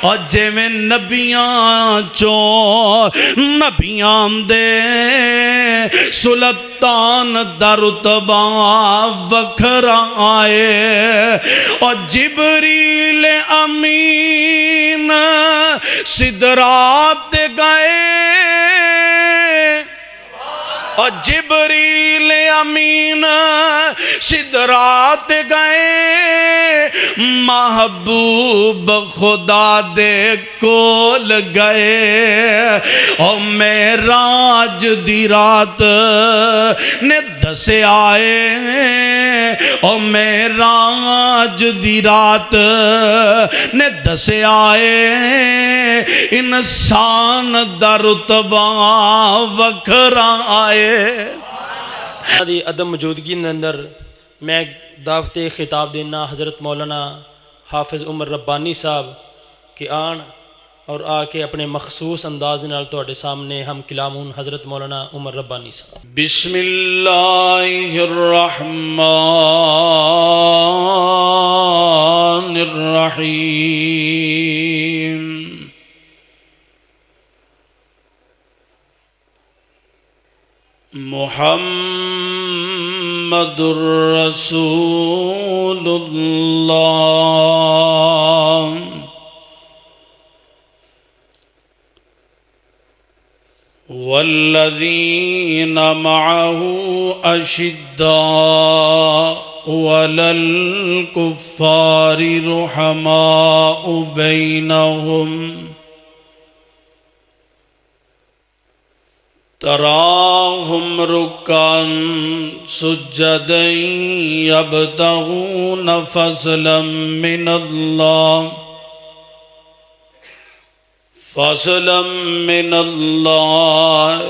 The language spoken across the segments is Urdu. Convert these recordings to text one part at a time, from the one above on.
اور جویں نبیاں چوں نبیاں دے سلطان دا رتبہ وکھرا آئے اور جبریل امین سدرات گئے اور جبریل امین سدرات گئے محبوب خدا دے کول گئے اور معراج دی رات نے دسے آئے اور معراج دی رات نے دسے آئے انسان دا رتبہ وکھرا آئے دی عدم موجودگی اندر میں دعوت خطاب دینا حضرت مولانا حافظ عمر ربانی صاحب کہ آن اور آ کے اپنے مخصوص انداز نال تواڈے سامنے ہم کلامون حضرت مولانا عمر ربانی صاحب۔ بسم اللہ الرحمن الرحیم محمد رسول اللہ والذین معه اشداء علی الکفار رحماء بینہم تراہم رکعا سجدا یبتغون فضلا من اللہ فضلا من اللہ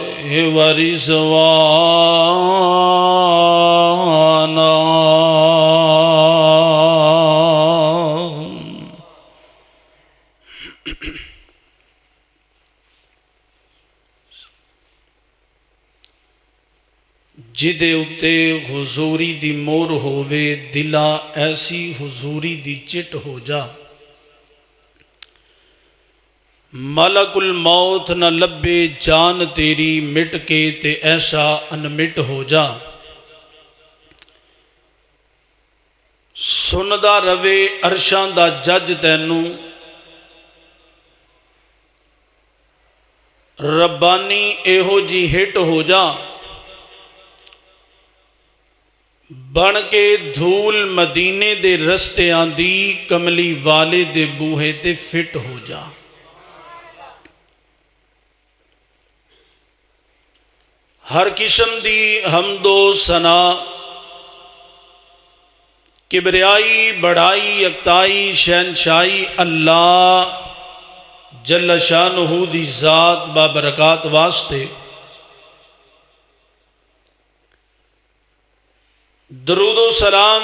ورضوانا جدے اتے حضوری دی مور ہووے دلا ایسی حضوری دی چٹ ہو جا ملک الموت نہ لبے جان تیری مٹ کے تے ایسا انمٹ ہو جا سندا روے عرشاں دا جج تینوں ربانی ایہو جی ہٹ ہو جا بن کے دھول مدینے دے رستے آندی کملی والے دے بوہے تے فٹ ہو جا ہر قسم دی حمد و ثنا کبریائی بڑائی یکتائی شہنشائی اللہ جل شانہ دی ذات بابرکات واسطے درود و سلام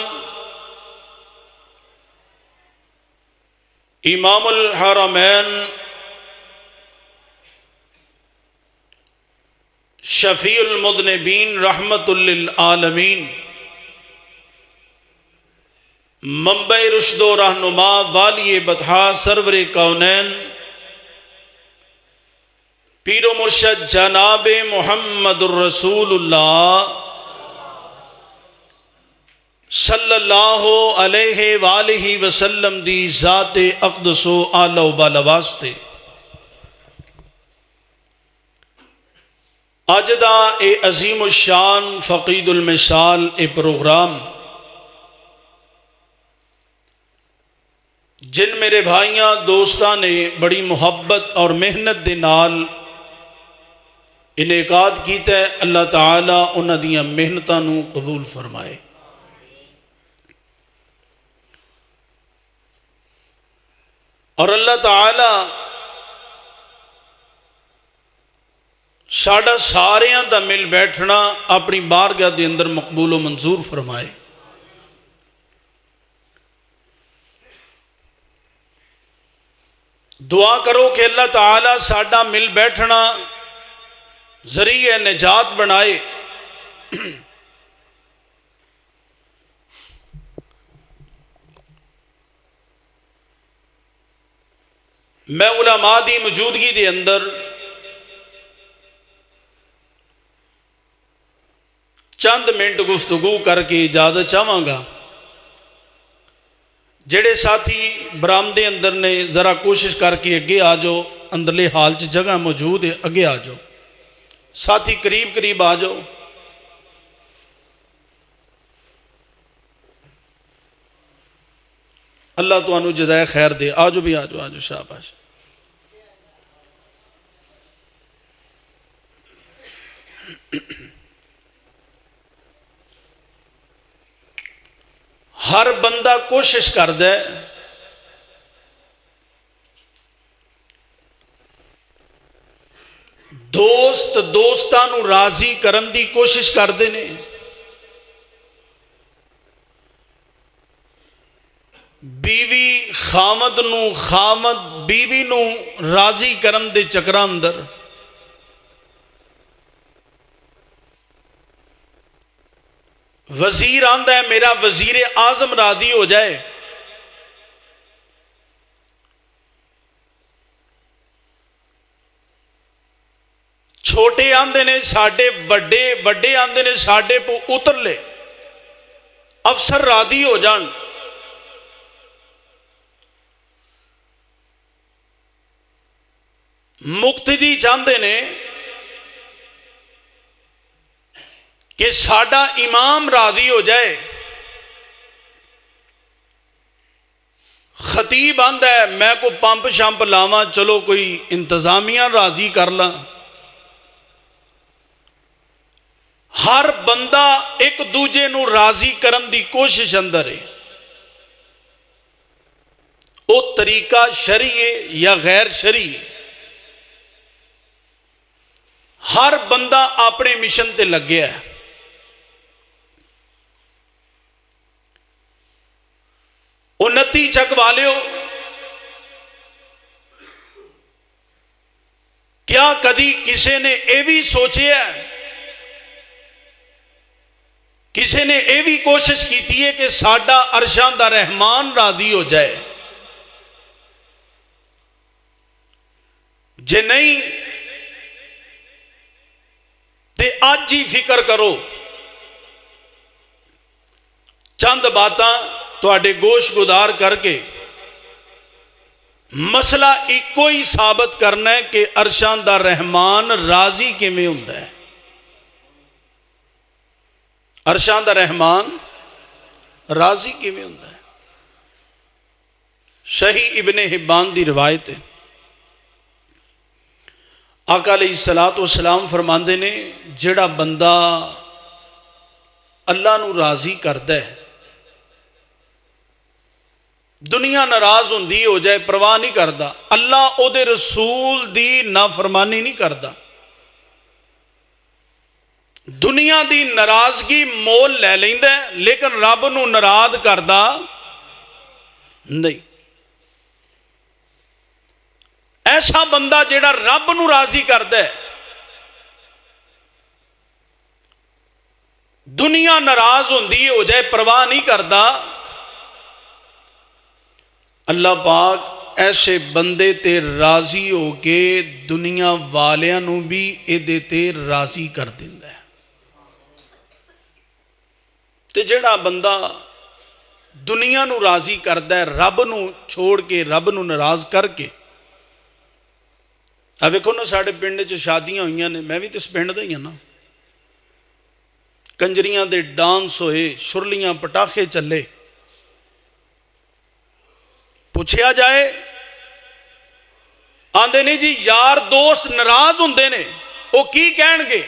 امام الحرمین شفیع المذنبین رحمت للعالمین منبع رشد و رہنما والی بطحا سرور کونین پیر و مرشد جناب محمد الرسول اللہ صلی اللہ علیہ وآلہ وسلم دی ذات اقدس و اعلی و بالا واسطے اج دا اے عظیم الشان فقید المثال اے پروگرام جن میرے بھائیاں دوستاں نے بڑی محبت اور محنت دے نال انعقاد کیتا ہے اللہ تعالیٰ انہاں دیاں محنتاں نو قبول فرمائے اور اللہ تعالی ساڈا ساریاں دا مل بیٹھنا اپنی بارگاہ دے اندر مقبول و منظور فرمائے دعا کرو کہ اللہ تعالی ساڈا مل بیٹھنا ذریعہ نجات بنائے میں علماء دی موجودگی دے اندر چند منٹ گفتگو کر کے اجازت چاہواں گا۔ جڑے ساتھی برآمدے اندر نے ذرا کوشش کر کے اگے آ جاؤ، اندرلے حال چ جگہ موجود ہے، اگے آ جاؤ، ساتھی قریب قریب آ جاؤ۔ اللہ تانوں جزائے خیر دے، آ جاؤ بھی آ جاؤ، آ جاؤ، شاباش۔ ہر بندہ کوشش کردا ہے دوست دوستانو راضی کرن دی کوشش کردے نے، بیوی خامد نو، خامد بیوی نو راضی کرن دے چکراں اندر وزیر آندا ہے میرا وزیر اعظم راضی ہو جائے، چھوٹے آندے نے ساڈے وڈے، وڈے آندے نے ساڈے پو اتر لے، افسر راضی ہو جان۔ مقتدی چاہتے نے کہ ساڈا امام راضی ہو جائے، خطیب آندا ہے میں کو پمپ شمپ لاواں، چلو کوئی انتظامیہ راضی کر لاں۔ ہر بندہ ایک دوجے نو راضی کرن دی کوشش اندر ہے، او طریقہ شرعی ہے یا غیر شرعی ہے، ہر بندہ اپنے مشن تے لگیا ہے۔ انتی چک والیو، کیا کدی کسی نے اے بھی سوچیا ہے، کسی نے اے بھی کوشش کیتی ہے کہ ساڈا عرشاں دا رحمان راضی ہو جائے؟ جے نہیں تے آج ہی فکر کرو، چند باتاں تواڈے گوش گدار کر کے مسئلہ ایکو ہی ثابت کرنا ہے کہ عرشاں دا رحمان راضی کیویں ہوندا ہے۔ عرشاں دا رحمان راضی کیویں ہوندا ہے؟ صحیح ابن حبان دی روایت ہے، آقا علیہ الصلوۃ والسلام فرماندے نے جڑا بندہ اللہ نو راضی کردا ہے، دنیا ناراض ہوندی ہو جائے پرواہ نہیں کردا، اللہ او دے رسول دی نافرمانی نہیں کردا، دنیا دی ناراضگی مول لے لیندا ہے لیکن رب نو ناراض کردا نہیں۔ ایسا بندہ جیڑا رب نو راضی کردا ہے، دنیا ناراض ہوندی ہو جائے پرواہ نہیں کردا، اللہ پاک ایسے بندے تے راضی ہو کے دنیا والیاں نو بھی ایدے تے راضی کر دیندا ہے۔ تے جڑا بندہ دنیا نو راضی کردا ہے رب نو چھوڑ کے، رب نو ناراض کر کے، اب ویکھو نا ساڈے پنڈ چ شادیاں ہوئیاں نے، میں بھی تے اس پنڈ دا ہی ہاں نا، کنجریاں دے ڈانس ہوئے، شرلیاں پٹاخے چلے، پوچھیا جائے آندے نہیں جی یار دوست ناراض ہوندے نے، وہ کی کہن گے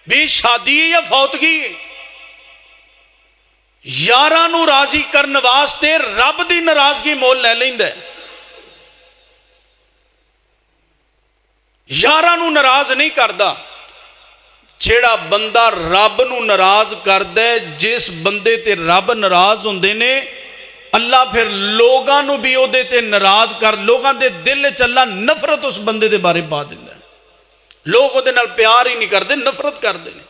بھی شادی یا فوتگی؟ یاراں نو راضی کرن واسطے رب دی ناراضگی مول لے لیندا ہے، یاراں نو ناراض نہیں کردا۔ جیڑا بندہ رب نو ناراض کردا ہے، جس بندے تے رب ناراض ہوندے نے، اللہ پھر لوگاں نو بھی او دے تے ناراض کر، لوگاں دے دل وچ اللہ نفرت اس بندے دے بارے پا دیندا ہے، لوگ او دے نال پیار ہی نہیں کردے، نفرت کردے نے۔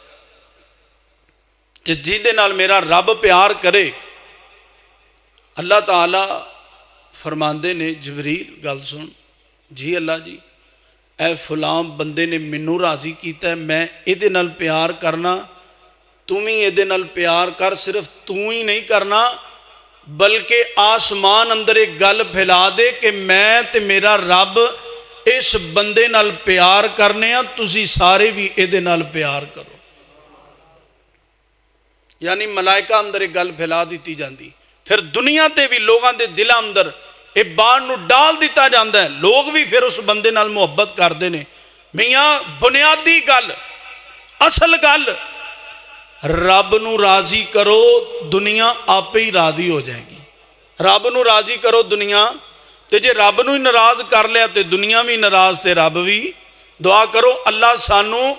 کہ جی دے نال میرا رب پیار کرے، اللہ تعالی فرماندے نے جبریل گل سن جی اللہ جی اے فلاں بندے نے مینوں راضی کیتا ہے میں یہ نال پیار کرنا تم ہی یہ نال پیار کر صرف تو ہی نہیں کرنا بلکہ آسمان اندر ایک گل پھیلا دے کہ میں تے میرا رب اس بندے نال پیار کرنے ہیں تسی سارے بھی یہ نال پیار کرو یعنی ملائکہ اندر ایک گل پھیلا دیتی جاندی پھر دنیا تے بھی لوگاں دے دل اندر یہ بات نو ڈال دیتا جاندا ہے لوگ بھی پھر اس بندے نال محبت کردے نے میاں بنیادی گل اصل گل رب نو راضی کرو دنیا آپ ہی راضی ہو جائے گی رب نو راضی کرو دنیا تے جے رب نو ہی ناراض کر لیا تے دنیا بھی ناراض تے رب بھی دعا کرو اللہ سانو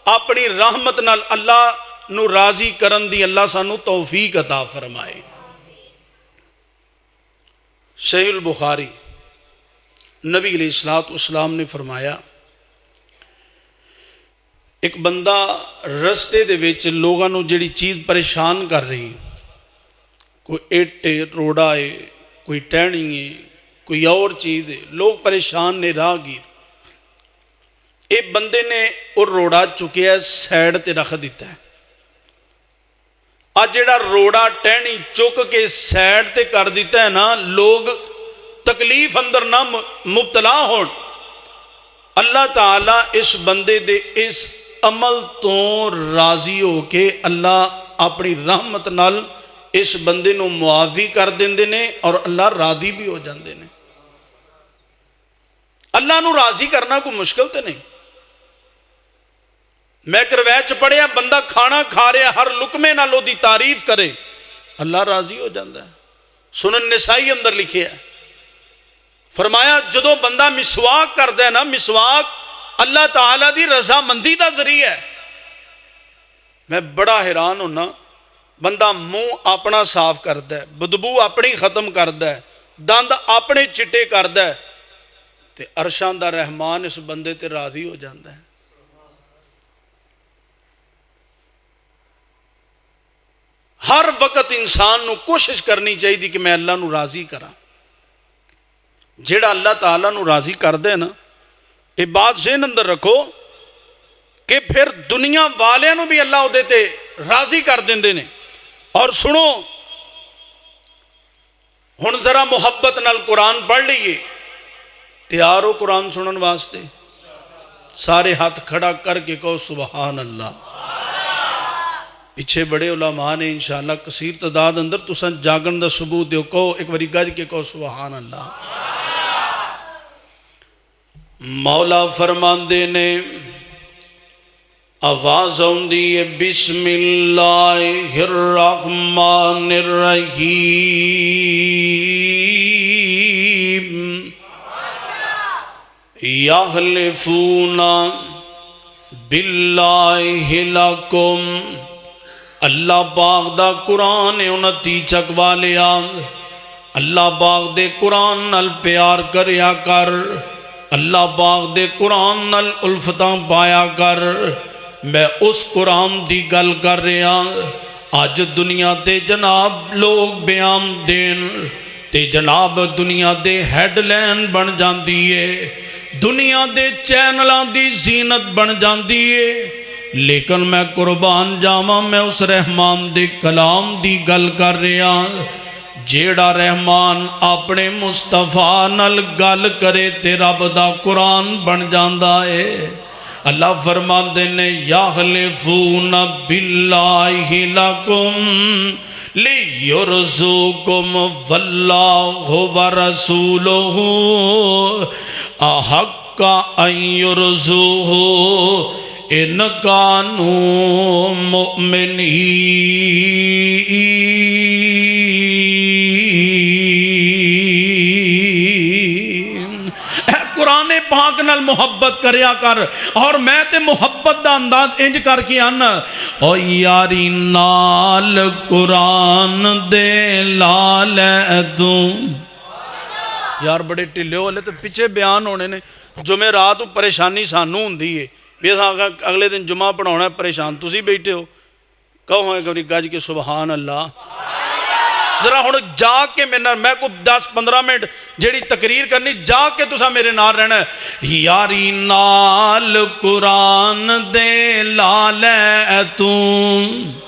اپنی رحمت نال اللہ نو راضی کرن دی اللہ سانو توفیق عطا فرمائے صحیح البخاری نبی علیہ السلام نے فرمایا ایک بندہ رستے دے وچ لوگاں نو جڑی چیز پریشان کر رہی کوئی اٹ روڑا ہے کوئی ٹہنی ہے کوئی اور چیز ہے لوگ پریشان نے راہگیر ایک بندے نے وہ روڑا چکیا ہے سائڈ تے رکھ دیتا ہے آج جڑا روڑا ٹہنی چک کے سائڈ تے کر دیتا ہے نا لوگ تکلیف اندر نہ مبتلا ہون اللہ تعالیٰ اس بندے دے اس عمل تو راضی ہو کے اللہ اپنی رحمت نال اس بندے نو معافی کر دیندے نے اور اللہ راضی بھی ہو جاندے نے اللہ نو راضی کرنا کوئی مشکل تے نہیں میں ایک روایت پڑھیا بندہ کھانا کھا رہا ہر لقمے نال دی تعریف کرے اللہ راضی ہو جاندہ ہے سنن نسائی اندر لکھے ہے فرمایا جدو بندہ مسواک کر دے نا مسواک اللہ تعالیٰ دی رضا مندی دا ذریعہ ہے میں بڑا حیران ہونا بندہ منہ اپنا صاف کردا ہے بدبو اپنی ختم کردا ہے دند اپنے چٹے کردا ہے تے عرشاں دا رحمان اس بندے تے راضی ہو جاندہ ہے ہر وقت انسان نو کوشش کرنی چاہیے کہ میں اللہ نو راضی کرا جیڑا اللہ تعالیٰ نو راضی کر دے نا یہ بات ذہن اندر رکھو کہ پھر دنیا والے نو بھی اللہ دے تے راضی کر دیندے نے اور سنو ہن ذرا محبت نال قرآن پڑھ لئیے تیار ہو قرآن سنن واسطے سارے ہاتھ کھڑا کر کے کہو سبحان اللہ پیچھے بڑے علماء نے انشاءاللہ کثیر تعداد اندر تسان جاگن دا ثبوت دیو کہو ایک باری گج کے کہو سبحان اللہ مولا فرماندے نے آواز ہوندی ہے بسم اللہ الرحمن الرحیم یحلفون باللہ لکم اللہ باغ دا قرآن 29 چک والیا اللہ باغ دے قرآن نال پیار کریا کر اللہ باغ دے قرآن نال الفتاں پایا کر میں اس قرآن دی گل کر رہا آج دنیا تے جناب لوگ بیان دین تے جناب دنیا دے ہیڈ لائن بن جاندی ہے دنیا دے چینلان دی زینت بن جاندی ہے لیکن میں قربان جاواں میں اس رحمان دے کلام دی گل کر رہا جیڑا رحمان اپنے مصطفیٰ نال گل کرے تے رب دا قرآن بن جاندا ہے اللہ فرماندے نے یحلفون باللہ لکم لیرزوکم واللہ ورسولہ احق ان یرزوہ ان کانوا مؤمنین اے قرآن پاک نال محبت کریا کر اور میں تے محبت دا انداز انج کر کے آنا او یاری نال قرآن دے لال دوں یار بڑے ٹلے والے تو پیچھے بیان ہونے نے جمعہ رات پریشانی سانوں ہوندی ہے بھی اگلے دن جمعہ پڑھانا ہے پریشان تسی بیٹھے ہو کہو ہیں گوری گج کے سبحان اللہ ذرا ہوں جا کے میرے نال میں کو 10-15 منٹ جیڑی تقریر کرنی جا کے تسا میرے نال رہنا ہے یاری نال قرآن دے لالے توں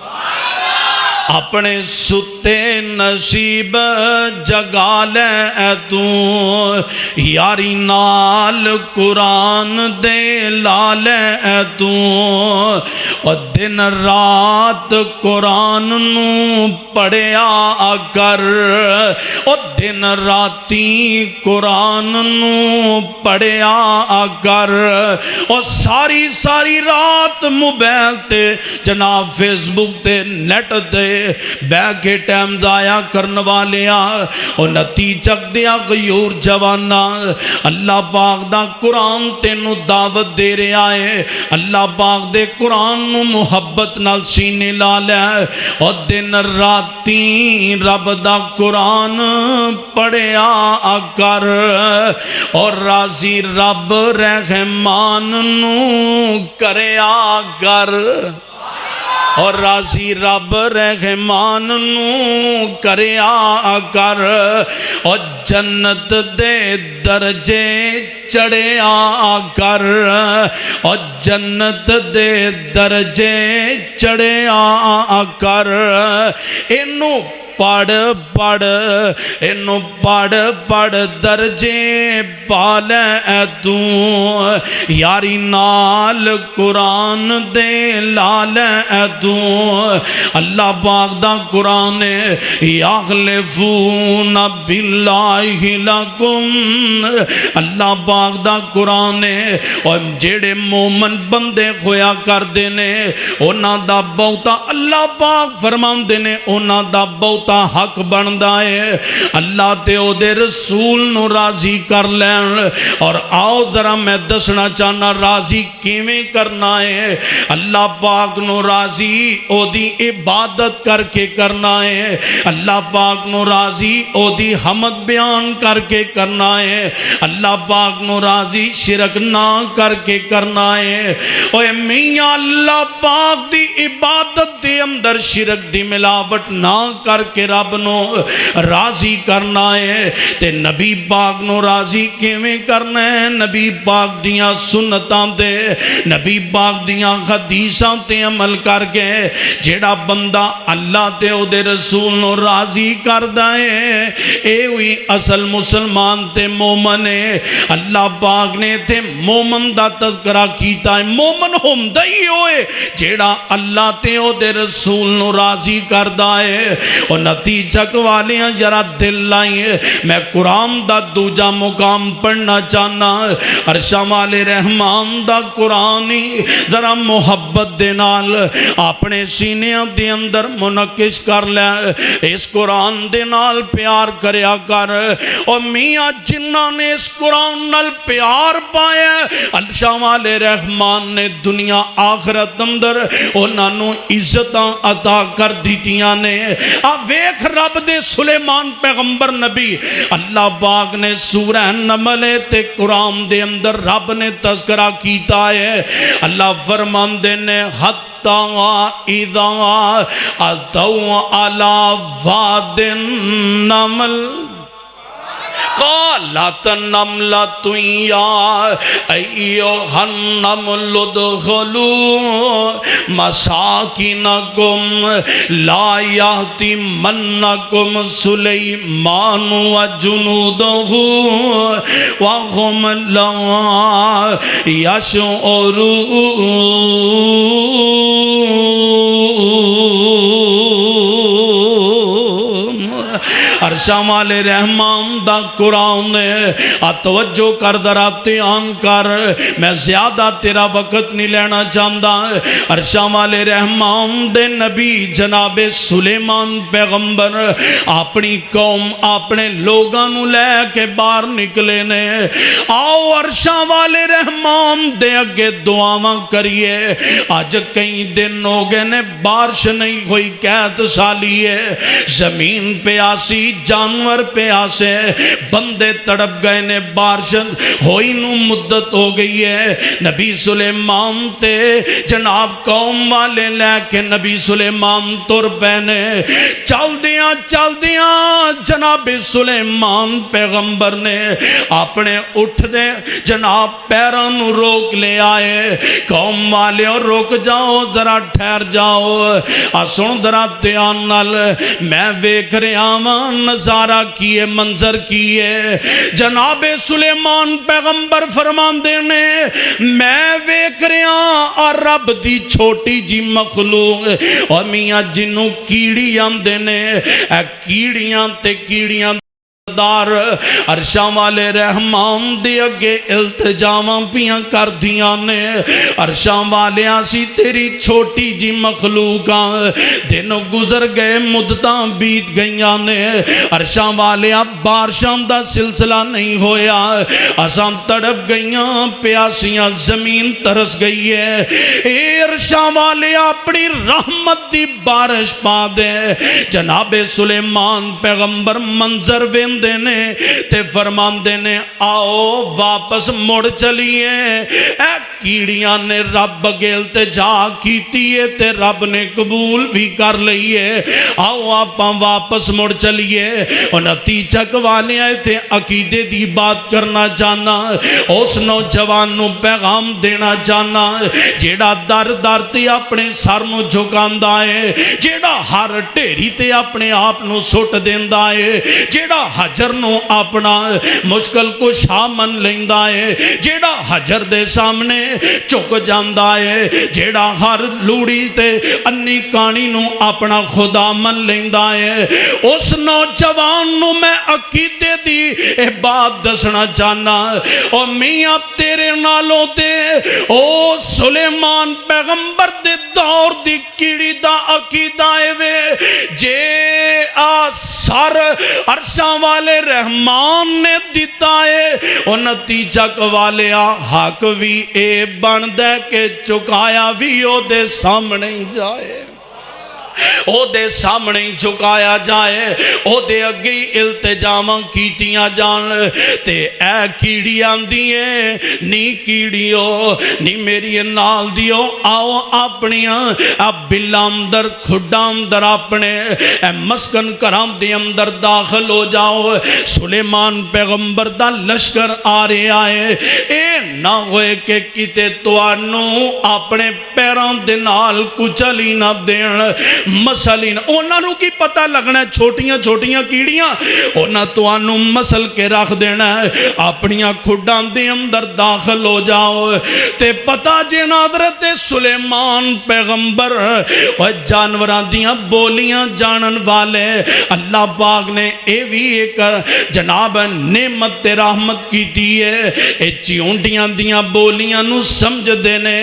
اپنے ستے نصیب جگا لے تو یاری نال قرآن دے لالے تو اور دن رات قرآن نو پڑھیا کر اور دن راتی قرآن نو پڑھیا کر اور ساری رات موبائل تے جناب فیس بک تے نیٹ تے بہ کے ٹائم ضائع کرن والیا اور نتیجہ دیا غیور جوانا اللہ پاک دا قرآن تینو دعوت دے رہا ہے اللہ پاک دے قرآن نو محبت نال سینے لا لے اور دن راتی رب دا قرآن پڑھیا کر اور راضی رب رحمان نو کریا کر اور راضی رب رحمان نو کریا کر اور جنت دے درجے چڑھیا کر اور جنت دے درجے چڑھیا کر اینو پڑھ درجے پالے تو یاری نال قرآن دے لالے تو اللہ پاک دا قرآن یخلفون باللہ لکم اللہ پاک دا قرآن اور جیڑے مومن بندے خویا کر دینے اونا دا بہتا اللہ پاک فرمان دینے اونا دا بہتا حق بندا ہے اللہ تے او دے رسول نو راضی کر لین اور آؤ ذرا میں دسنا چاہنا راضی کیویں کرنا ہے اللہ پاک نو راضی او دی عبادت کر کے کرنا ہے اللہ پاک نو راضی او دی حمد بیان کر کے کرنا ہے اللہ پاک نو راضی شرک نہ کر کے کرنا ہے اوے میاں اللہ پاک دی عبادت دے اندر شرک دی ملاوٹ نہ کر کے رب نو راضی کرنا ہے تے نبی پاک نو راضی کیویں کرنا ہے نبی پاک دیاں سنتاں تے نبی پاک دیاں حدیثاں تے عمل کر کے جیڑا بندہ اللہ تے او دے رسول نو راضی کردا ہے اے ہوئی اصل مسلمان تے مومن ہے اللہ پاک نے تے مومن دا تذکرہ کیتا ہے مومن ہوندا ہی ہوئے جیڑا اللہ تے او دے رسول نو راضی کردا ہے اور نتیجہ والیاں جرا دل لائیں میں قرآن دا دوجا مقام پڑھنا چاہنا عرشہ والے رحمان دا قرآنی ذرا محبت دے نال اپنے سینیاں دے اندر منعکس کر لے اس قرآن دے نال پیار کریا کر اور میاں جنہ نے اس قرآن نال پیار پایا عرشہ والے رحمان نے دنیا آخرت اندر انہاں نو عزتاں عطا کر دیتیاں نے ویکھ رب دے سلیمان پیغمبر نبی اللہ پاک نے سورہ نمل تے قرآن دے اندر رب نے تذکرہ کیتا ہے اللہ فرماندے نے حتی اذا اتوا علی واد النمل قالت النملۃ یا ایھا النمل ادخلوا مساکنکم لا یحطمنکم سلیمان وجنودہ وهم لا یشعرون عرشہ والے رحمان دا قرآن نے توجہ کر دراتیان کر میں زیادہ تیرا وقت نہیں لینا چاہتا عرشہ والے رحمان دے نبی جناب سلیمان پیغمبر اپنی قوم اپنے لوگاں نو لے کے باہر نکلے نے آؤ عرشہ والے رحمان دے اگے دعاواں کریے آج کئی دن ہو گئے نے بارش نہیں ہوئی قحط سالی ہے زمین پہ آسی جا جانور پہ آسے بندے تڑپ گئے نے بارش ہوئی نو مدت ہو گئی ہے نبی سلیمان تے جناب قوم والے لے کے نبی سلیمان تر پینے چل دیاں جناب سلیمان پیغمبر نے اپنے اٹھ دے جناب پیروں نو روک لے آئے قوم والے روک جاؤ ذرا ٹھہر جاؤ سن ذرا دھیان نال میں ویکھ رہا ہاں نظارہ کیے منظر کیے جناب سلیمان پیغمبر فرماندے نے میں ویکھ رہا اور رب دی چھوٹی جی مخلوق اور میاں جنوں کیڑی آندے نے اے کیڑیاں تے کیڑیاں دار عرشاں والے رحمان دے اگے التجاواں پیاں کر دیاں نے عرشاں والے آسی تیری چھوٹی جی مخلوقاں دنوں گزر گئے مدتاں بیت گئیاں نے عرشاں والے بارشاں دا سلسلہ نہیں ہویا اساں تڑپ گئیاں پیاسیاں زمین ترس گئی ہے اے عرشاں والے اپنی رحمت دی بارش پا دے جناب سلیمان پیغمبر منظر وین دینے تے فرمان دینے آؤ واپس مڑ چلیے اے کیڑیاں نے رب گیل تے جا کیتی ہے تے رب نے قبول بھی کر لئیے آؤ آپاں واپس مڑ چلیے اور نتیجک والے آئے تھے عقیدے دی بات کرنا چاہنا اس نوجوانوں پیغام دینا چاہنا جیڑا در در تے اپنے سر نو جھکاندا ہے جیڑا ہر ٹھیری تے اپنے آپ نو سٹ دیندا ہے جیڑا حجر نو اپنا مشکل کو شامن لیندا ہے جیڑا حجر دے سامنے چک جاندا ہے جیڑا ہر لوڑی تے انی کانی نو اپنا خدا من لیندا ہے اس نوجوان نو میں عقیدے دی اے بات دسنا چاہنا او میاں تیرے نالوں تے او سلیمان پیغمبر دے دور دی کیڑی دا عقیدہ ہے وے جے سر عرشاں والے رحمان نے دیتا ہے اور نتیجہ والے حق بھی اے بن دے کہ چکایا بھی او دے سامنے جائے او دے سامنے جھکایا جائے او دے اگئی التجاواں کیتیاں جان تے اے کیڑیاں دیئے نی کیڑیو نی میری نال دیو آؤ اپنیاں اب بلام در کھڈام در اپنے اے مسکن کرام دے اندر داخل ہو جاؤ سلیمان پیغمبر دا لشکر آ رہے آئے اے نہ ہوئے کہ کتے توانوں اپنے پیران دے نال کچلی نہ دین مسلین اونا نو کی پتہ لگنا ہے چھوٹیاں چھوٹیاں کیڑیاں اونا تو آنو مسل کے رکھ دینا ہے اپنیاں کھڈان دے اندر داخل ہو جاؤ تے پتہ جن حضرت سلیمان پیغمبر و جانوران دیاں بولیاں جانن والے اللہ پاک نے اے بھی ایک جناب نعمت تے رحمت کی دیئے اے چیونڈیاں دیاں بولیاں نو سمجھ دینے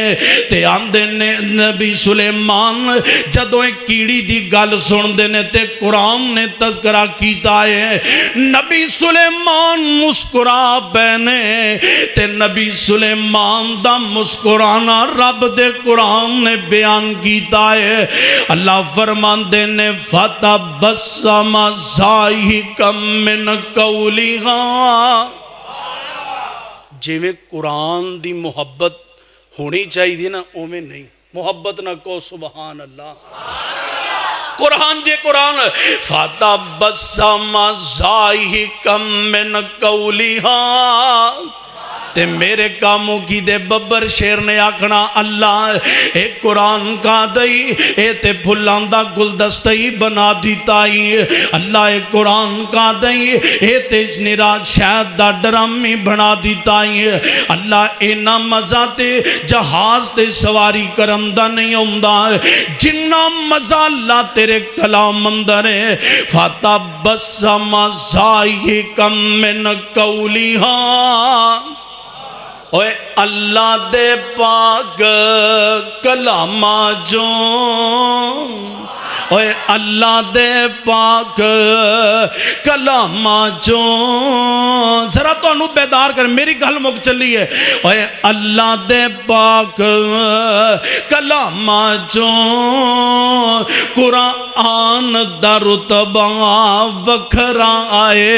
تے آن دینے نبی سلیمان جدو ایک کیڑی دی گل سن دینے تے قرآن نے تذکرہ کیتا ہے نبی سلیمان مسکرا بینے تے نبی سلیمان دا مسکرانا رب دے قرآن نے بیان کیتا ہے اللہ فرمان دینے فَتَبَسَّمَ ضَاحِكًا مِّن قَوْلِهَا جے میں قرآن دی محبت ہونی چاہیے دی نا اومیں نہیں محبت نہ کو سبحان اللہ قرآن جے قرآن فَتَبَسَّمَ ضَاحِكًا مِّن قَوْلِهَا تے میرے کاموں کی دے ببر شیر نے آکھنا اللہ اے قرآن کا دئی اے تے پھلان دا گلدستئی بنا دیتائی اللہ اے قرآن کا دئی اے تے نراج شاید دا ڈرامی بنا دیتائی اللہ اے نا مزہ تے جہاز تے سواری کرمدہ نہیں ہوندہ جنہ مزہ اللہ تیرے کلام اندر ہے فَتَبَسَّمَ ضَاحِكًا مِّن قَوْلِهَا اوے اللہ دے پاک کلامہ جو اوے اللہ دے پاک کلاماں چوں ذرا تو انہوں بیدار کر میری گل مک چلی ہے اوے اللہ دے پاک کلاماں چوں قرآن دا رتبہ وکھرا آئے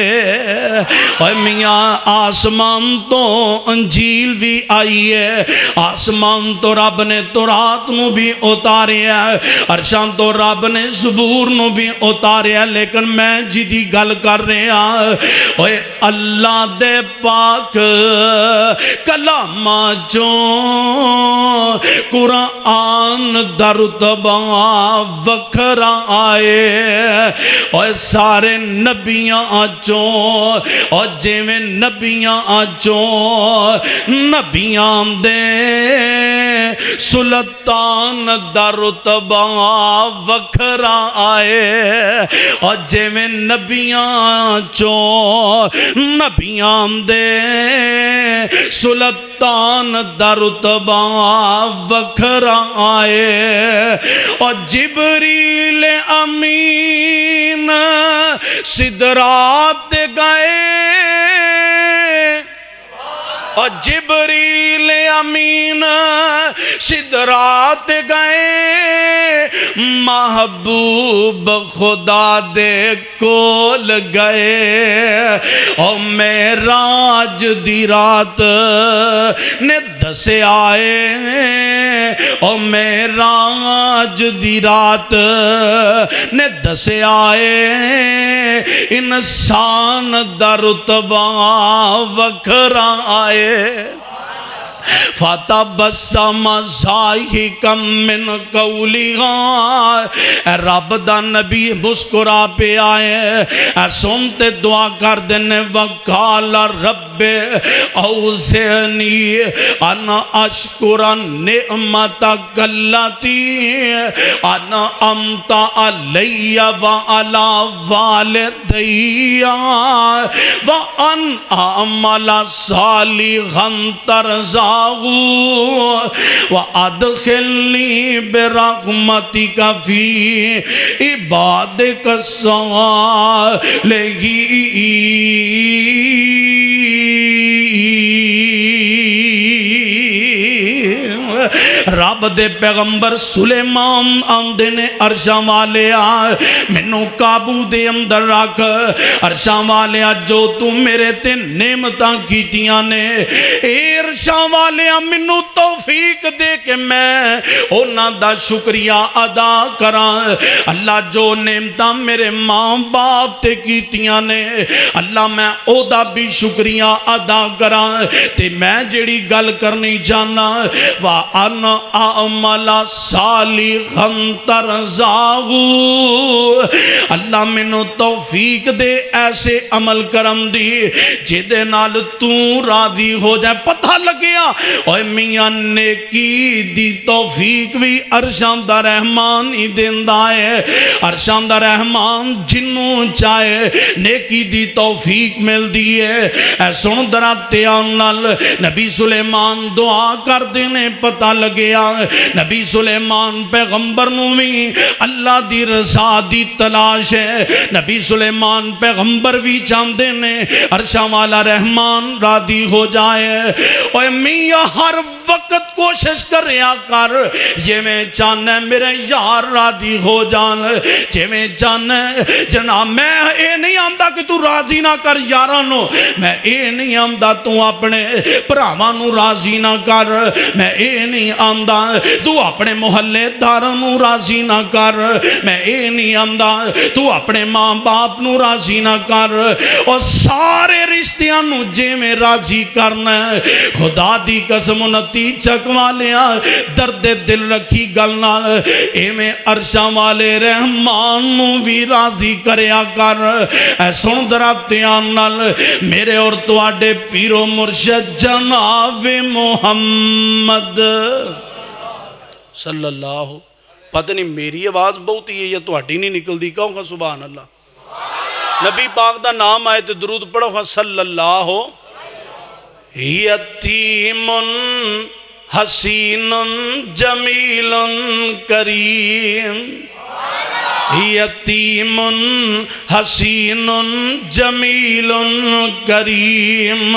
اوے میاں آسمان تو انجیل بھی آئی ہے آسمان تو رب نے تورات نو بھی اتارے ہے عرشان تو رب نے زبور نو بھی اتارے ہے لیکن میں جدی گل کر رہے ہیں اوے اللہ دے پاک کلاماں چوں قرآن دا رتبہ وکھرا آئے اوے سارے نبیاں چوں اور جیویں نبیاں چوں نبیاں دے سلطان دا رتبہ وکھرا آئے اور جیویں نبیاں چوں نبیاں دے سلطان دا رتبہ وکھرا آئے اور جبریل امین سدرات گئے اور جبریل امین سدرات گئے محبوب خدا دے کول گئے اور معراج دی رات نے دسے آئے اور معراج دی رات نے دسے آئے انسان دا رتبہ وکھرا آئے فتبسم ضاحکا من قولها اے رب دا نبی مسکرا پہ آئے اے سنتے دعا کر دینے وقال رب اوزعنی ان اشکر نعمتک التی انعمت علی وعلی والدی وان اعمل صالحا ترضاه وَأَدْخِلْنِي بِرَحْمَتِكَ فِي عِبَادِكَ الصَّالِحِينَ رب دے پیغمبر سلیمان آندے نے عرشاں والے مینوں قابو دے اندر رکھ عرشاں والے جو تو میرے تے نعمتاں کیتیاں نے اے عرشاں والے مینوں توفیق دے کہ میں انہاں دا شکریہ ادا کراں اللہ جو نعمتاں میرے ماں باپ تے کیتیاں نے اللہ میں او دا بھی شکریہ ادا کراں تے میں جیڑی گل کرنی جانا وَأَنْ أَعْمَلَ صَالِحًا تَرْضَاهُ اللہ مینوں توفیق دے ایسے عمل کرم دی جدے نال تو راضی ہو جائے پتہ لگیا اوے میاں نیکی دی توفیق بھی عرشاں دا رحمان ہی دیندا ہے عرشاں دا رحمان جنوں چاہے نیکی دی توفیق مل دی ہے اے سن درا تیان نال نبی سلیمان دعا کر دینے پتہ لگیا نبی سلیمان پیغمبر نو بھی اللہ دی رضا دی تلاش ہے نبی سلیمان پیغمبر بھی چاندے نے عرشاں والا رحمان راضی ہو جائے اوے میاں ہر وقت کوشش کر رہا کر یہ میں چاہنا میرے یار راضی ہو جان یہ میں چاہنا جناب میں اے نہیں آمدہ کہ تو راضی نہ کر یارانو میں اے نہیں آمدہ تو اپنے پراوانو راضی نہ کر میں اے نہیں آمدہ تو اپنے محلے دارانو راضی نہ کر میں اے نہیں آمدہ تو اپنے ماں باپ نو راضی نہ کر اور سارے رشتیاں نو جے میں راضی کرنا ہے خدا دی قسم نتی چکوا لیا درد دل رکھی گلنا اے میں عرشاں والے رحمان نو بھی راضی کریا کر اے سن دراتیاں نال میرے اور تواڈے پیرو مرشد جناب محمد صلی اللہ پتہ نہیں میری آواز بہت ہی ہے یا تواڈی نہیں نکل دی کہوں گا سبحان اللہ نبی پاک دا نام آئے تو درود پڑھو گا صلی اللہ یتیم حسین جمیل کریم یتیم حسین جمیل کریم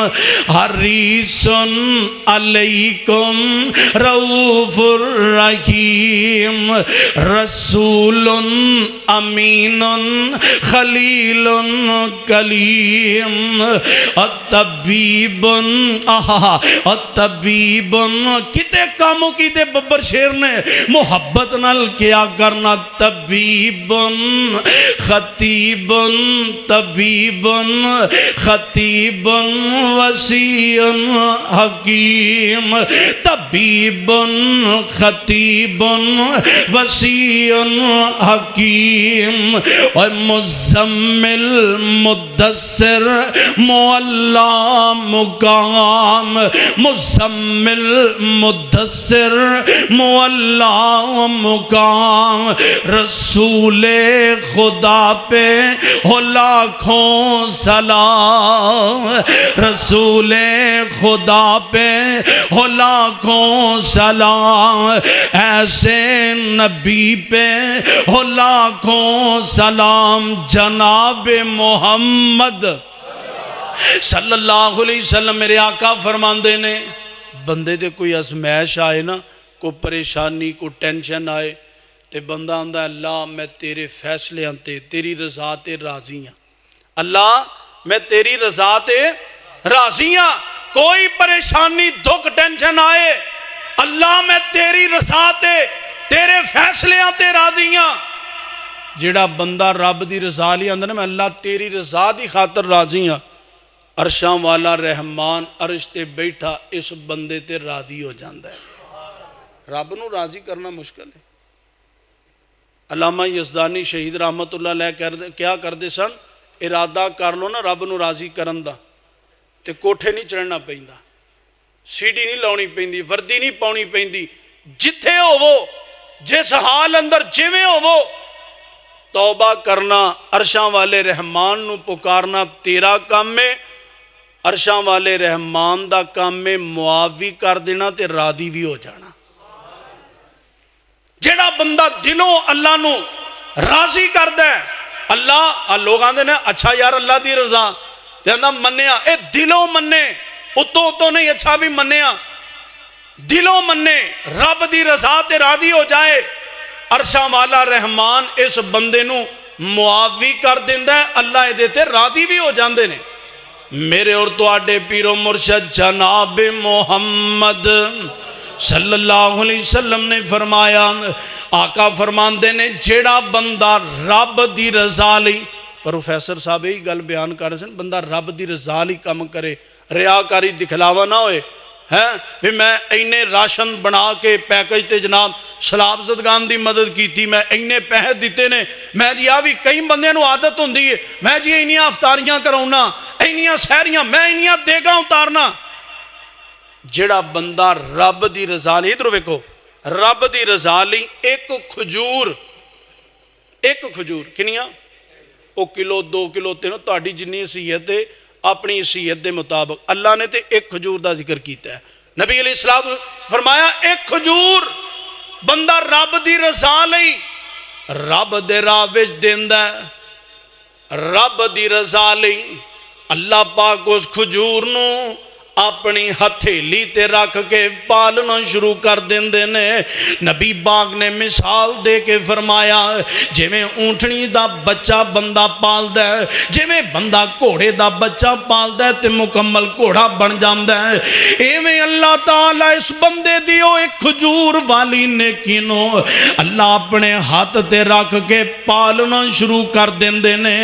حریص علیکم رؤوف الرحیم رسول امین خلیل کلیم الطبیب الطبیب کتے کاموں کی دے ببر شیر نے محبت نال کیا کرنا طبیب خطیب طبیب خطیب وسیع حکیم طبیب خطیب وسیع حکیم اور مزمل مدثر معلا مقام مزمل مدثر معلا مقام رسول خدا پہ ہو لاکھوں سلام رسول خدا پہ ہو لاکھوں سلام ایسے نبی پہ ہو لاکھوں سلام جناب محمد صلی اللہ علیہ وسلم میرے آقا فرماندے نے بندے دے کوئی ازمائش آئے نا کوئی پریشانی کوئی ٹینشن آئے تے بندہ آندہ اللہ میں تیرے فیصلے آنتے تیری رضا تے راضی ہیں اللہ میں تیری رضا تے راضی ہیں کوئی پریشانی دکھ ٹینشن آئے اللہ میں تیری رضا تے تیرے فیصلے آنتے راضی ہیں جڑا بندہ رب دی رضا لی آندہ نا میں اللہ تیری رضا دی خاطر راضی ہیں عرشاں والا رحمان عرش تے بیٹھا اس بندے تے راضی ہو جاندہ ہے رب نو راضی کرنا مشکل ہے علامہ یزدانی شہید رحمت اللہ علیہ کیا کردے سن ارادہ کر لو نا رب نو راضی کرن دا تے کوٹھے نہیں چڑھنا پہندہ سیڑھی نہیں لاؤنی پہندی وردی نہیں پاؤنی پہندی جتھے ہو وہ جس حال اندر جویں ہو وہ توبہ کرنا عرشاں والے رحمان نو پکارنا تیرا کام میں عرشاں والے رحمان دا کام میں معاوی کر دینا تے راضی بھی ہو جانا جیڑا بندہ دلوں اللہ نو راضی کر دے اللہ لوگ آندے نے اچھا یار اللہ دی رضا تے اندہ منیا اے دلوں مننے اتو نہیں اچھا بھی منیا دلوں مننے رب دی رضا تے راضی ہو جائے عرشاں والا رحمان اس بندے نو معاوی کر دیندہ ہے اللہ دیتے راضی بھی ہو جاندے نے میرے اور تو آڈے پیر و مرشد جناب محمد صلی اللہ علیہ وسلم نے فرمایا آقا فرماندے نے جیڑا بندہ رب دی رضا لی پروفیسر صاحب ہی گل بیان کر رہے ہیں بندہ رب دی رضا لی کم کرے ریاکاری دکھلاوا نہ ہوئے بھی میں اینے راشن بنا کے پیکج تے جناب سلاب زدگان دی مدد کی تھی میں اینے پیسے دیتے نے میں جی آوی کئی بندے نو عادت ہوں دی میں جی اینیاں افطاریاں کرونا اینیاں سہریاں میں اینیاں دیگا اتارنا جڑا بندہ رب دی رضا لی ادھر ویکھو رب دی رضا لی ایک کھجور کنیاں او کلو 2 کلو 3 تہاڈی جنی حیثیت ہے اپنی حیثیت دے مطابق اللہ نے تے ایک کھجور دا ذکر کیتا ہے نبی علیہ السلام فرمایا ایک کھجور بندہ رب دی رضا لئی رب دے راہ وچ دیندا ہے رب دی رضا لئی اللہ پاک اس کھجور نو اپنی ہتھیلی تے رکھ کے پالنا شروع کر دیندے نے نبی باغ نے مثال دے کے فرمایا جویں اونٹنی دا بچہ بندہ پال دے جویں بندہ گھوڑے دا بچہ پال دے تے مکمل گھوڑا بن جاندا ہے ایویں اللہ تعالی اس بندے دیو ایک کھجور والی نیکی نو اللہ اپنے ہاتھ تے رکھ کے پالنا شروع کر دیندے نے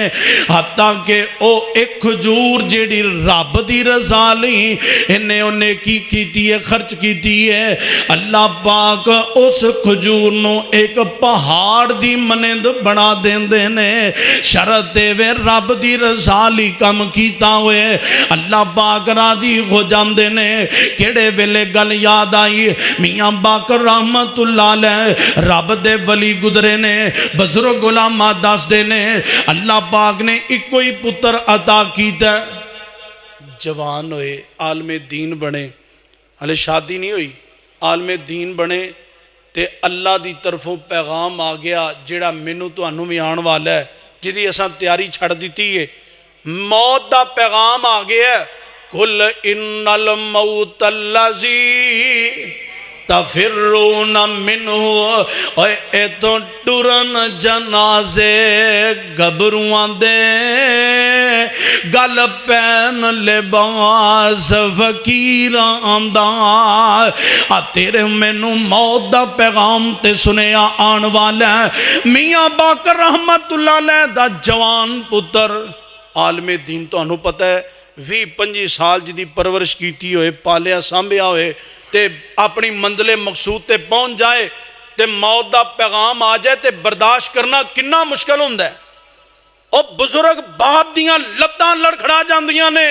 حتیٰ کہ او ایک کھجور جیڑی رب دی رضا لئی انہیں انہیں کی ہے خرچ کی ہے اللہ پاک اس کھجور نو ایک پہاڑ دی منند بنا دیندے نے شرط دے وے رب دی رضا لی کم کیتا ہوئے اللہ پاک راضی ہو جاندے نے کیڑے ویلے گل یاد آئی میاں باقر رحمت اللہ علیہ رب دے ولی گزرے نے بزرگ علماء دس دے نے اللہ پاک نے ایک کوئی پتر عطا کیتا ہے جوان ہوئے عالم دین بنے ہلے شادی نہیں ہوئی عالم دین بنے تے اللہ دی طرفوں پیغام آ گیا جڑا مینوں تانوں بھی آن والا ہے، جدی اساں تیاری چھڑ دیتی ہے، موت دا پیغام آ گیا ہے، قل ان الموت الذی تفرون منہ، اے تو ٹرن جنازے گبروان دے، گل پین لباس فقیران دا، تیرے مینوں موت دا پیغام تے سنیا آن والا ہے۔ میاں باقر رحمت اللہ علیہ دا جوان پتر عالم دین، تو انہوں پتہ ہے 20-25 سال جدی پرورش کیتی ہوئے، پالیا سامبیا ہوئے تے اپنی منزل مقصود تے پہنچ جائے تے موت دا پیغام آ جائے تے برداشت کرنا کنا مشکل ہوندہ ہے۔ اور بزرگ باپ دیاں لتاں لڑکھڑا جاندیاں نے،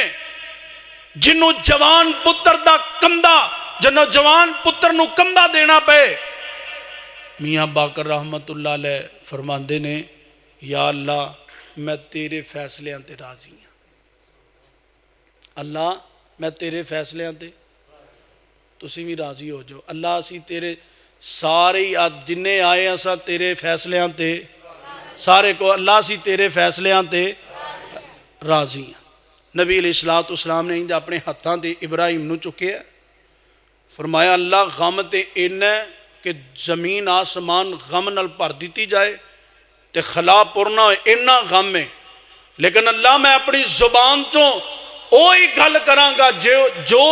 جنہوں جوان پتر دا کمدہ، جنہوں جوان پتر نو کمدہ دینا پے۔ میاں باقر رحمت اللہ علیہ فرماندے نے، یا اللہ میں تیرے فیصلے آنتے راضی ہوں، اللہ میں تیرے فیصلے آنتے تسی بھی راضی ہو جو، اللہ اسی تیرے سارے جنہیں آئے ہیں سا تیرے فیصلے آنتے سارے کو، اللہ اسی تیرے فیصلے آنتے راضی ہیں۔ نبی علیہ السلام نے اپنے ہتھاں تے ابراہیم نو چکے ہیں، فرمایا اللہ غم تے انہ کہ زمین آسمان غم نل پر دیتی جائے تے خلا پرنا ہوئے، انہ غم ہے، لیکن اللہ میں اپنی زبان چوں اوہی گل کرانگا جو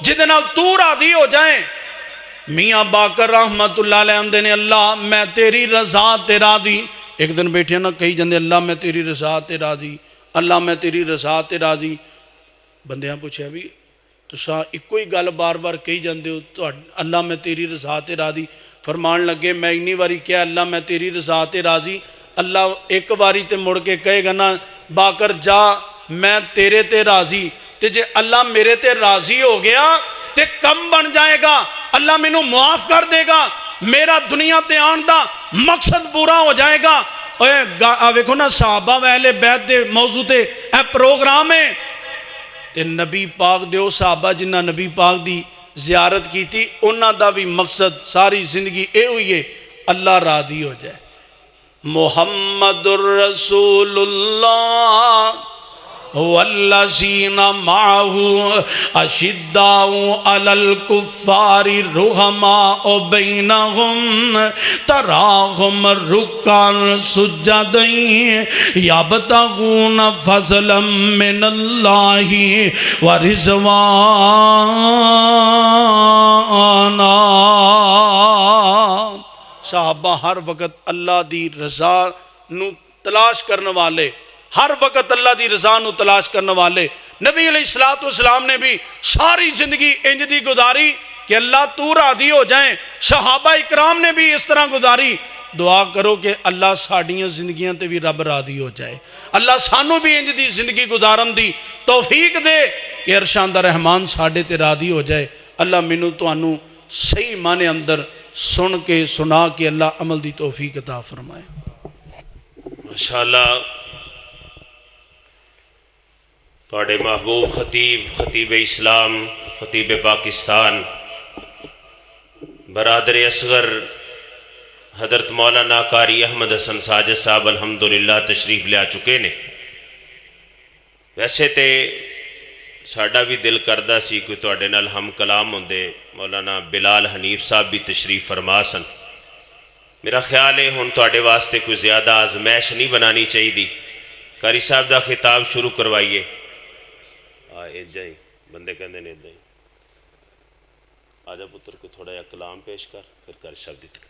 جدنا تو راضی ہو جائیں۔ میاں باقر رحمت اللہ علیہ اندے نے، اللہ میں تیری رضا تے راضی، ایک دن بیٹھے نا کہی جاندے اللہ میں تیری رضا تے راضی، اللہ میں تیری رضا تے راضی۔ بندیاں پوچھے بھی تساں ایک کوئی گل بار بار کہی جاندے ہو تو اللہ میں تیری رضا تے راضی، فرمان لگے میں انی واری کیا اللہ میں تیری رضا تے راضی، اللہ ایک واری تے مڑ کے کہے گا نا باقر جا میں تیرے تے راضی، تے جے اللہ میرے تے راضی ہو گیا تے کم بن جائے گا، اللہ میں نو معاف کر دے گا، میرا دنیا تے آن دا مقصد پورا ہو جائے گا۔ ویکھو نا صحابہ و اہل بیت دے موضوع تے اے پروگرام ہے تے نبی پاک دے او صحابہ جنہ نبی پاک دی زیارت کی تھی، انہاں دا بھی مقصد ساری زندگی اے ہوئی ہے اللہ راضی ہو جائے۔ محمد الرسول اللہ والذین معه اشداء علی الکفار رحماء بینہم تراہم رکعا سجدا یبتغون فضلا من اللہ ورضوانا۔ صحابہ ہر وقت اللہ دی رضا نو تلاش کرنے والے، ہر وقت اللہ دی رضا نو تلاش کرنے والے۔ نبی علیہ السلام نے بھی ساری زندگی انج دی گزاری کہ اللہ تو راضی ہو جائیں، صحابہ اکرام نے بھی اس طرح گزاری۔ دعا کرو کہ اللہ ساڑیاں زندگیاں تے بھی رب راضی ہو جائے، اللہ سانو بھی انج دی زندگی گزارن دی توفیق دے کہ ارشاد رحمان ساڑے تے راضی ہو جائے۔ اللہ منو تو انو صحیح معنی اندر سن کے سنا کے اللہ عمل دی توفیق عطا فرمائے۔ ماشاءاللہ توڑے محبوب خطیب اسلام، خطیب پاکستان، برادر اصغر حضرت مولانا قاری احمد حسن ساجد صاحب الحمدللہ تشریف لے آ چکے نے۔ ویسے تے ساڑا بھی دل کردہ سی کوئی توڑے نال ہم کلام ہوندے، مولانا بلال حنیف صاحب بھی تشریف فرما سن۔ میرا خیال ہے ہن توڑے واسطے کوئی زیادہ آزمائش نہیں بنانی چاہیے دی، قاری صاحب دا خطاب شروع کروائیے۔ جائیں بندے کہندے نے جائیں آجا پتر کو تھوڑا یا کلام پیش کر پھر قاری صاحب دی تک